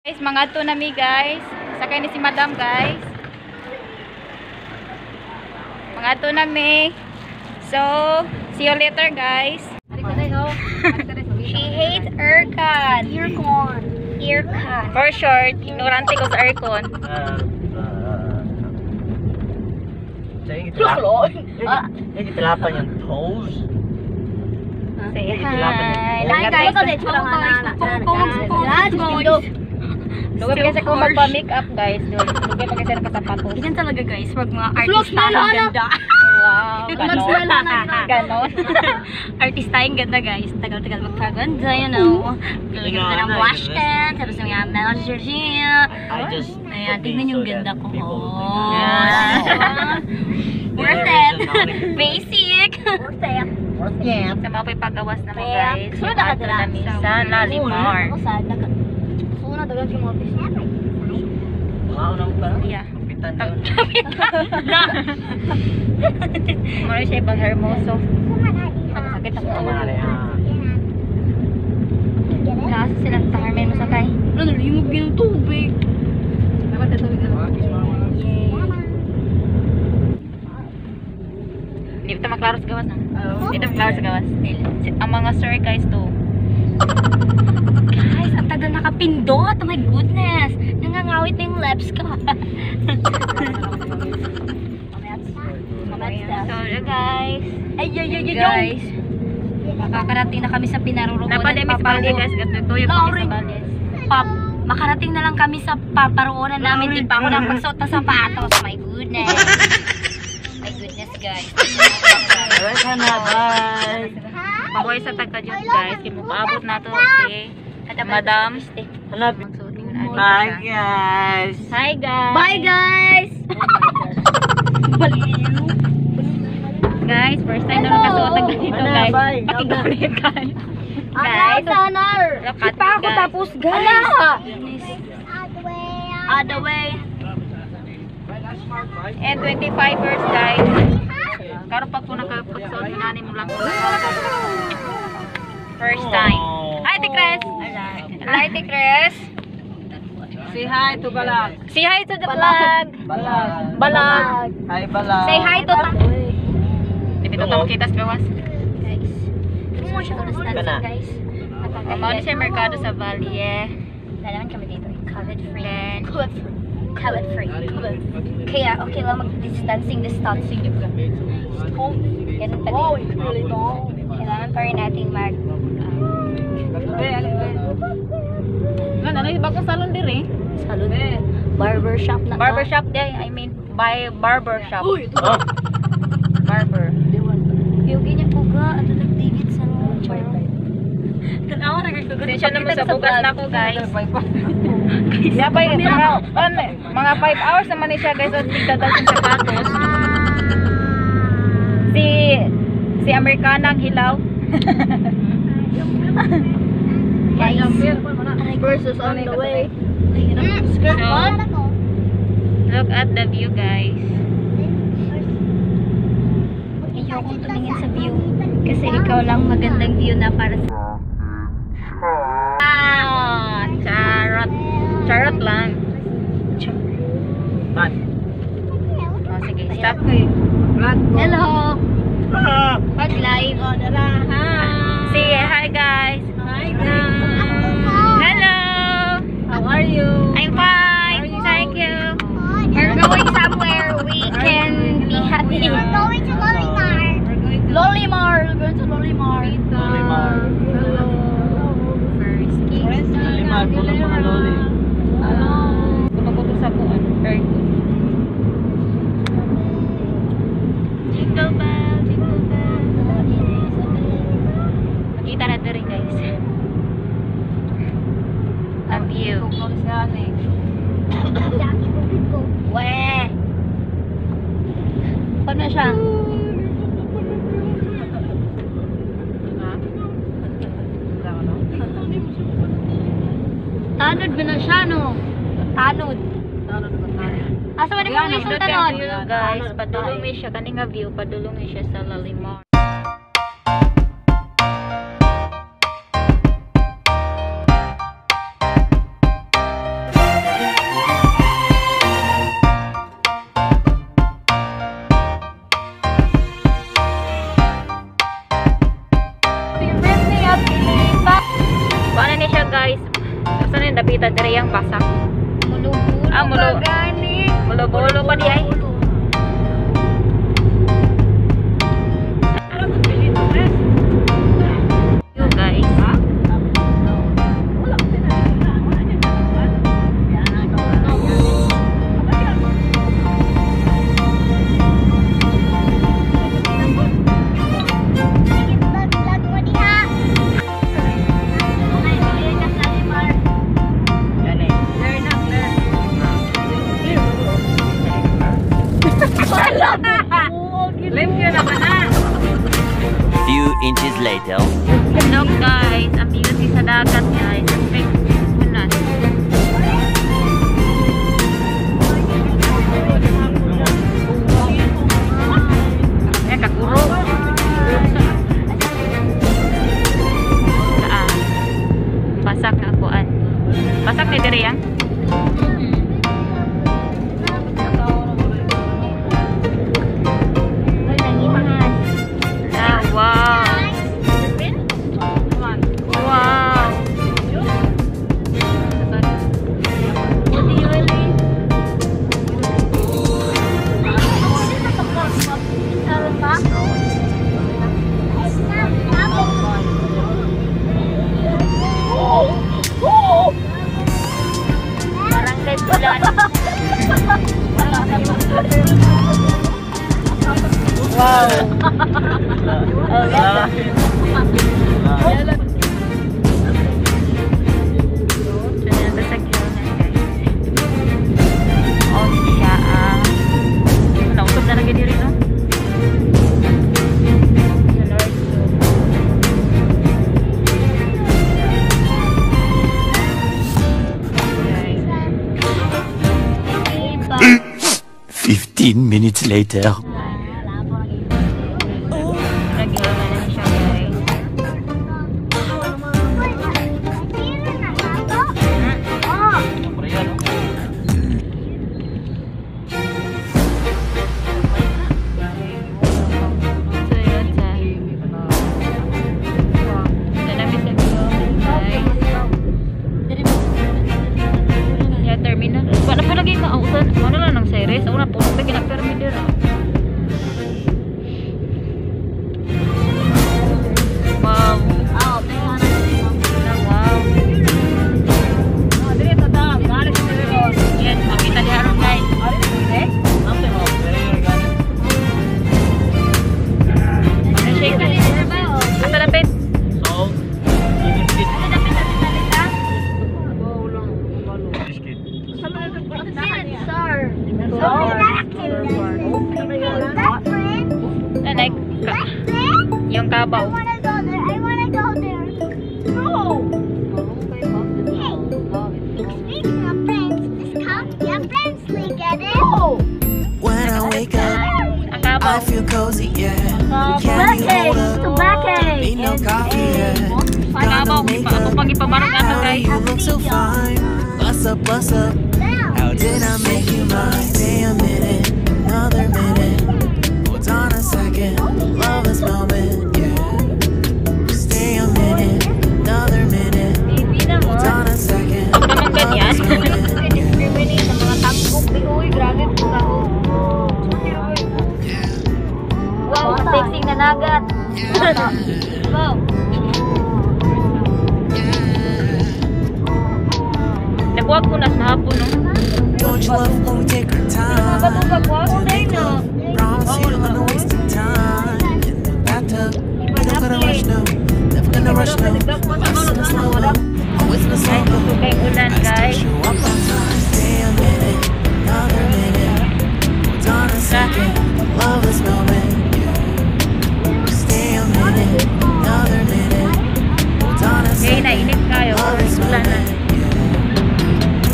Guys, mga to na mi guys. Sakay ni si Madam guys. Mga to na mi. So, see you later guys. She hates aircon. Aircon. For short, ignorante ko sa aircon. Yung italapan yung toes. Say hi. Hi guys, Lugar kasi ko magpa-makeup guys. Lugar pa kasi nakasapatos. ganyan talaga guys, wag mga artista ang ganda. Wow, ganon. Ganon. Artista yung ganda guys, tagal-tagal magkaganda, you know. Lalagyan ka ng blush pen, tapos yung mga Georgina. Ayan, tingnan yung ganda ko. Worth it. Basic. Worth it. Sa mga pagpagawas naman guys. Yung ato na sa Lalimar. Una dagan yung mga office. Yeah. Muna siya ibang hermoso. Sakit ako. Nasa silang tarmen mo sakay. Ano, nalimog yung tubig. Hindi ito maklaro sa gawas na. Ito maklaro sa gawas. Ang mga sir guys to. Guys, ang tagal nakapindot. Oh my goodness. Nangangawit na yung lips ko. So guys. Guys. Makakarating na kami sa pinaruroonan. Napademi sa bali guys. Ito yung kami sa bali. Makarating na lang kami sa paparoonan namin. Di pa ako napagsuot na sapatos. My goodness. My goodness guys. Mabuhay sa Tagkajud guys. Kimupaabot na to si Madam. Bye guys. Hi guys. Bye guys. Guys, first time na nakasuot ang ganito guys. Pakigalit guys. Guys, Di pa ako tapos guys. Other way. and 25 years guys. Karon pa ko nakapagsuot mo nani mo lang. First time. Hi Tikres. Hi Tikres. Say hi to Balag. Say hi to the vlog. Balag. Hi Balag. Say hi to Dito tayo makita sa gawas. Guys. Gusto mo siya understand guys. Mao ni siya merkado sa Valle. Lalaman kami dito. COVID free. COVID free. Kaya okay lang mag-distancing. Ganun pa din. Kailangan pa rin natin mag Ano yung bagong salon dire? salon. Barbershop na. Barbershop day. I mean, by barbershop. Barber. Yung ganyan po ga. Ano nag-David sa tanawa nagagagod. Sensya naman sa bugas na ko guys. Yapay, mga 5 hours naman ni siya guys at tigdadal yung sapatos. Si Amerikana ang hilaw. Guys. Versus on the way. Skirt So, on. look at the view guys. Ayoko tumingin sa view. Kasi ikaw lang magandang view na para sa Charot. Charot lang. Bye. Oh, sige, stop. hello. Pag live. Say hi guys. Hi guys. Hello. How are you? I'm fine. Thank you. We're going somewhere we can be happy. We're going to Lolimar. Lolimar. We're going to Lolimar. Lolimar. Hello. First kiss. Lolimar, pulo mga loli. Hello. Kumakuto sa buwan. Very good. Jingle bell, jingle bell. Makita na rin guys. Ang view. Weh. Paano siya? Tanod ba na siya, no? Tanod. Asa ba naman yung tanod? Guys, padulong may siya. Kaning nga view, padulong may siya sa Lalimar. lapitan diri yang basak. Mulo-mulo pa di ay. Yo guys. Few inches later. Look guys, ang beauty sa dagat guys. Okay, unan. Kakuro. Basak na kuan. Basak ni diri yang. Barangay Bulan. Wow. Oh, yeah. Nautob na lagi diri no. Fifteen minutes later. Yung kabaw. I wanna go there. No. Hey, speaking of friends, this coffee, our friends league, get it? When I wake up, Ang kabaw. I feel cozy, yeah. Can you hold up? Need no coffee, yeah. Ang kabaw. Ako pang ipamarang ato How do guys. you look so fine? Bust up, bust up. How did I make you mine? Stay a minute, another minute. Hold on a second, love this moment, yeah. Stay a minute, another minute. Hold on a second, Huwag naman ganyan. Wow, sexy na nagat. Wow. Nagwag ko na sa hapon no. don't you love when we take our time? Promise you I'm not wasting time in the bathtub. Never gonna rush, no. Never gonna rush, no. Listen to slow mo. Always in the slow mo. Kay ulan guys. Show up on time. Stay a minute, another minute. Hold on a second, love this moment. Yeah. Stay a minute, another minute. Hold on a Kay second, nainip kayo. love this Ulan na. moment.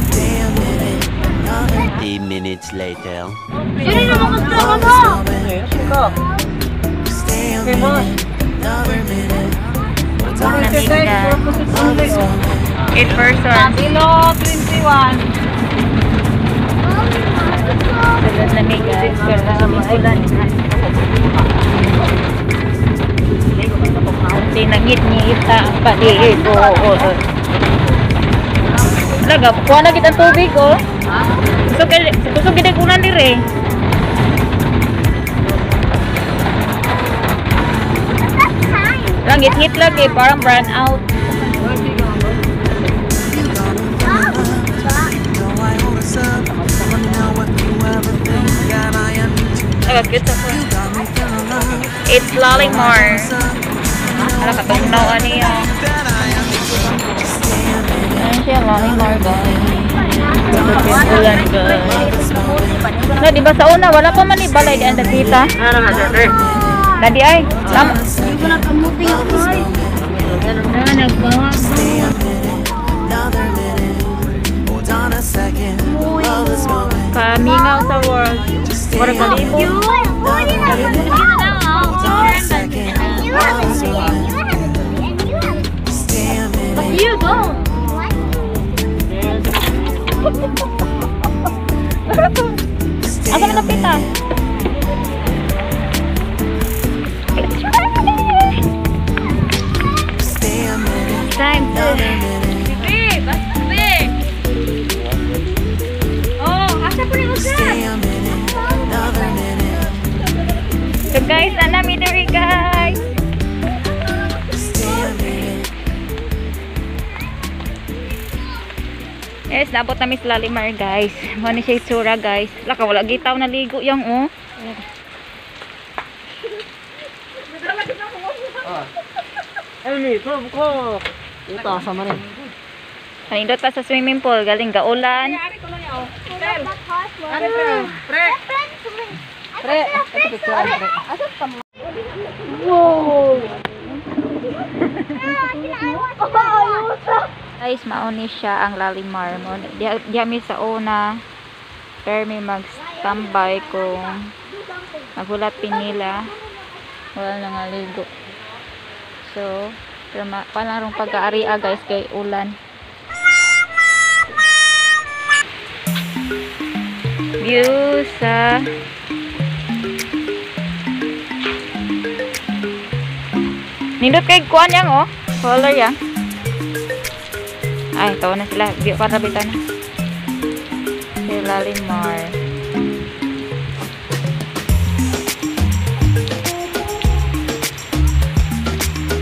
Stay a minute, another 3 minutes later. Stay a minute, another minute. Hold on a second, love this moment. 8 persons. Kilo 21. Ulan na may guys. Ulan na. Hindi nangit-ngita ang paligo. Laga, kuha na kita tubig, oh. Gusto gid kunan dire. Lang hit lagi, parang burn out. Cute ako. It's Lalimar. Ala katungnaw niya. Ayan siya, Lalimar guys. Ulan guys. No, di ba sa una wala pa man ibalay di anda kita. Dadi ay. Tama. Nagbawa. Kamingaw sa world. Para kalibo. You go. Asa na pita? Time to So guys, ana mi diri guys. Yes, nabot namin sa Lalimar guys. Mo ni siya itsura guys. Laka wala gitaw na ligo yang oh. Ay, ko. Ito sama rin. Kanindot pa sa swimming pool, galing gaulan. Pre. Guys, mauni siya ang Lalimar mo. Di mi sa una. Pero may mag-standby kung magulat pinila. Wala na nga ligo. So, pero palarong pag-aaria guys kay ulan. View sa nindot kay kuan yang oh. Color yang. Ay, tawa na sila. View para bitan na. Si Lalimar.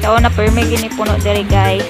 Tawa na per may ginipuno diri guys.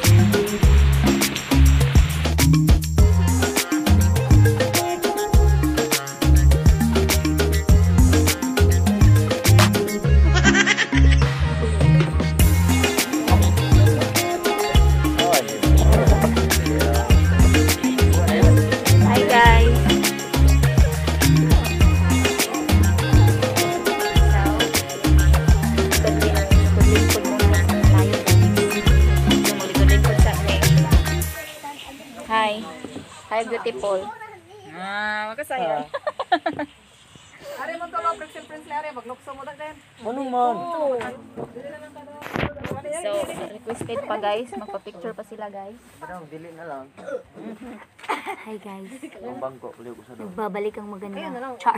Hi, beautiful. Makasaya. Are mo to lo Prince are maglukso mo dagden. Manong man. So, requested pa guys, magpa-picture pa sila guys. Dili na lang. Hi guys. Ang bangko uli ko sa do. Nagbabalik ang maganda. Char.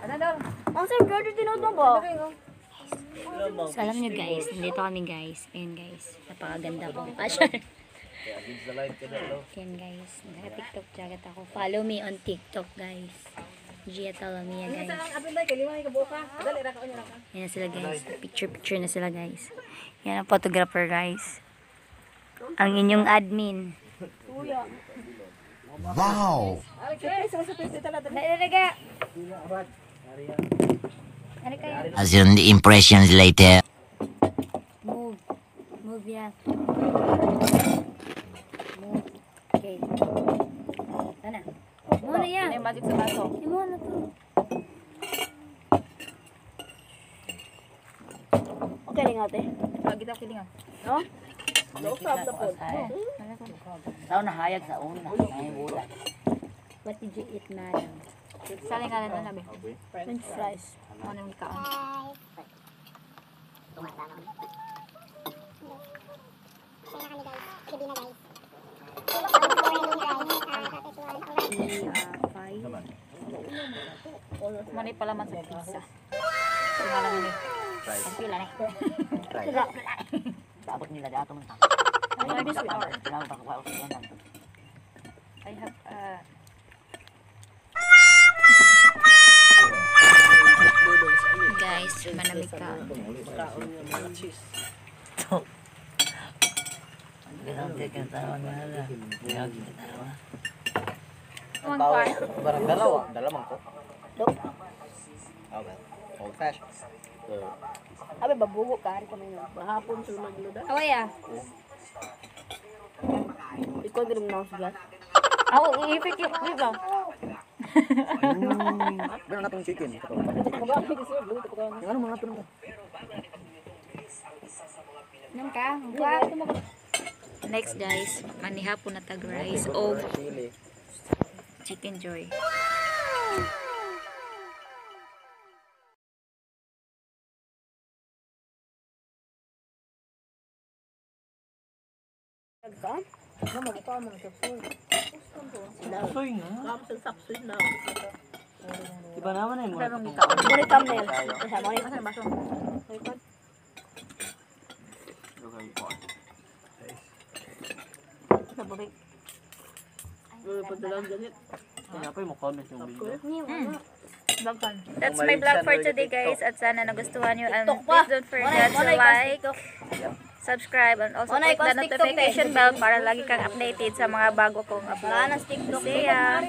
Ano daw? Ang sir, brother tinod mo ba? So alam nyo guys, nandito kami guys. Ayun guys, napakaganda pong fashion. Yan guys, naka-tiktok jagat ako. Follow me on TikTok guys. Gia Talamia guys. Yan na sila guys. Picture na sila guys. Yan ang photographer guys. Ang inyong admin. Wow! As in the impressions later. Move ya. Move. Okay. Sana. Muna yan. Yung magic sa baso. Muna to. Okay rin ate. Pagkita kilingan. No? Sao na hayag sa una. Ay wala. What did you eat, madam? Saling ka na nabi. French fries. Ano yung kaan? Mani pala man sa pizza. Tingnan lang ni. Pila ni. Sabot nila dato man. I have guys, manamig ka. Barang dalawa. Dalamang ko. Okay. Old fashioned. Abe babugo ka kami no. Mahapon sa magluda. Away ah. Ikaw din mo sa Ako iipit yung dito. Meron na tong chicken. Yung ano mga ito naman. Nang ka? Next guys, manihapon na tag rice o chicken joy. Iba naman eh. Muna thumbnail. Kasama ni kasi baso. Sabay. That's my vlog for today guys, at sana nagustuhan nyo, and please don't forget to like, subscribe, and also click the notification bell para lagi kang updated sa mga bago kong upload. See ya!